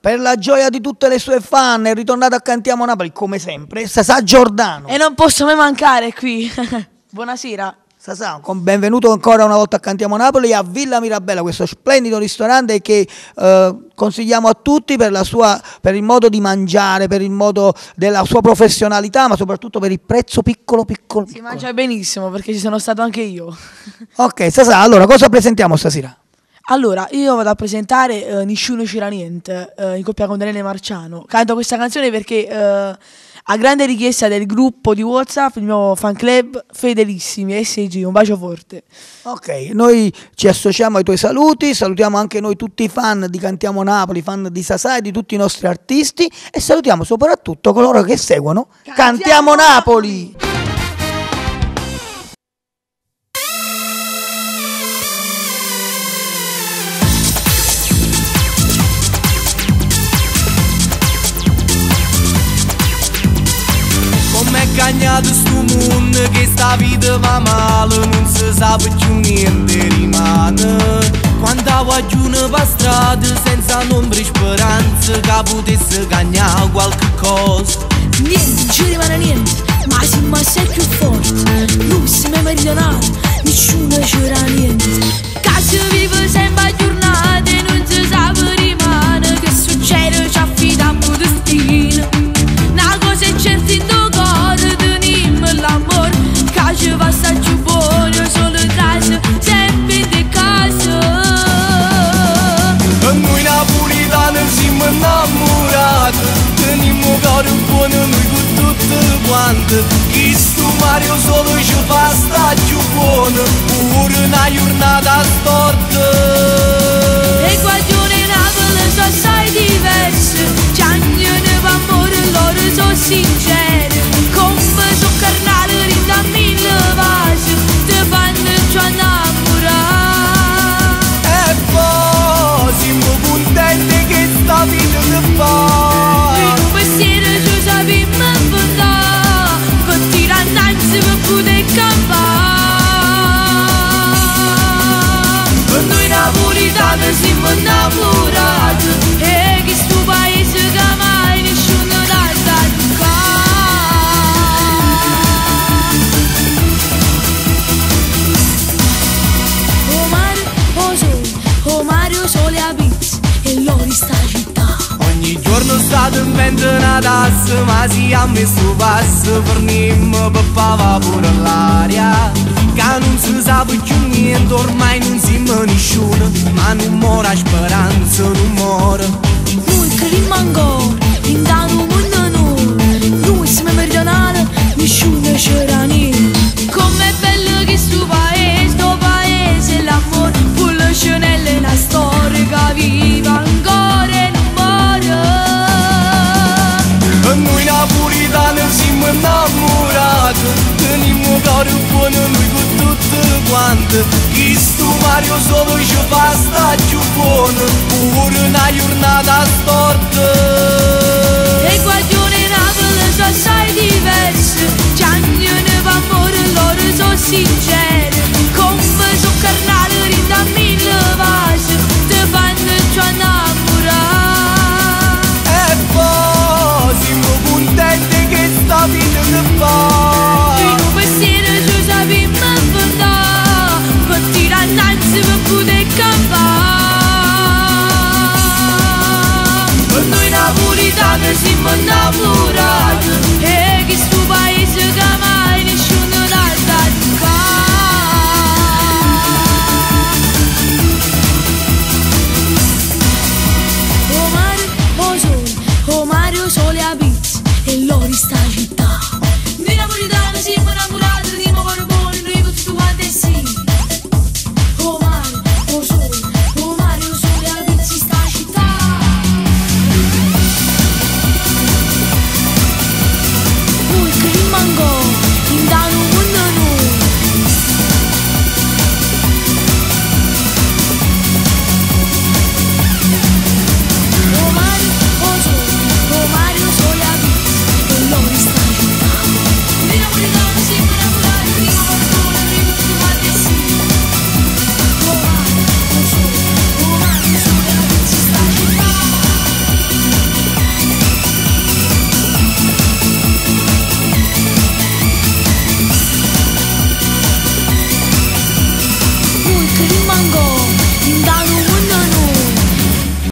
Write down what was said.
Per la gioia di tutte le sue fan è ritornato a Cantiamo Napoli come sempre Sasà Giordano. E non posso mai mancare qui. Buonasera. Sasà, benvenuto ancora una volta a Cantiamo Napoli a Villa Mirabella, questo splendido ristorante che consigliamo a tutti per il modo di mangiare, per il modo della sua professionalità, ma soprattutto per il prezzo piccolo. Si mangia benissimo perché ci sono stato anche io. Ok, Sasà, allora cosa presentiamo stasera? Allora, io vado a presentare Nisciuno c'era niente, in coppia con Daniele Marciano. Canto questa canzone perché a grande richiesta del gruppo di WhatsApp, il mio fan club Fedelissimi, SG, un bacio forte. Ok, noi ci associamo ai tuoi saluti, salutiamo anche noi tutti i fan di Cantiamo Napoli, fan di Sasà e di tutti i nostri artisti e salutiamo soprattutto coloro che seguono Cantiamo Napoli! Cagnato sto mondo che sta vita va male, non si sa più niente rimane. Quando guagione per strada senza nombre e speranza che potesse cagnare qualche cosa. Niente, non ci rimane niente, ma siamo assai più forti. Noi siamo meridionali, nessuno c'era niente. Cazzo vive sempre a giornate, non si sa per rimane. Che succede ci affidiamo destino. Una cosa è certa in tuo cuore, tenim l'amore. Che ci passa giù buono, solo casa, sempre di casa. E noi napolitani siamo innamorati, teniamo cuore buono noi con tutte quante. Chi sto Mario solo ci fa sta giù buono, pure una giornata storta. E guaglione Napoli sono assai diverse, c'hanno amore loro sono sinceri. Come sono carnale rinda mille vasi, te fanno giù innamorare. E poi siamo contenti che sta vita ti fa. E un pensiero ci sappiamo inventare, per tirare innanzi per poter campare. E noi napolitani siamo innamorati, e che sto paese che mai nessuno l'ha toccare. Oh mare, oh sole, oh mare, oh sole a pizza, e l'ori sta città. Ogni giorno state in mente una tassa, ma si ha messo passo per nimmo per fava pure l'aria. Che non si sa più niente, ormai non siamo nessuno, ma non muore speranza, non muore. Noi crediamo ancora, in tanto mondo noi siamo meridionali, nessuno c'era niente. Com'è bello che sto paese, l'amore, pure le scenelle, una storia che vive ancora e non muore. E noi napolitani siamo innamorati, teniamo cuore buono noi con tutte quante. Chi sto Mario solo ci fa sta giù buono, pure una giornata storta. E guaglione Napoli sono assai diverse, c'hanno amore loro sono sinceri. Come sono carnale rinda mille vasi, te fanno giù innamorare. E poi siamo contenti che sta vita ti fa. E un pensiero ci sappiamo inventare, per tirare innanzi per poter campare. E noi napolitani siamo innamorati, e che sto paese che mai nessuno l'ha toccare. Oh mare, oh sole, oh mare, oh sole a pizza, e l'ori sta città. Noi napolitani siamo innamorati, teniamo cuore buono, noi con tutti quanti sì. Oh mare, oh sole a pizza sta città. Noi crediamo ancora, Tango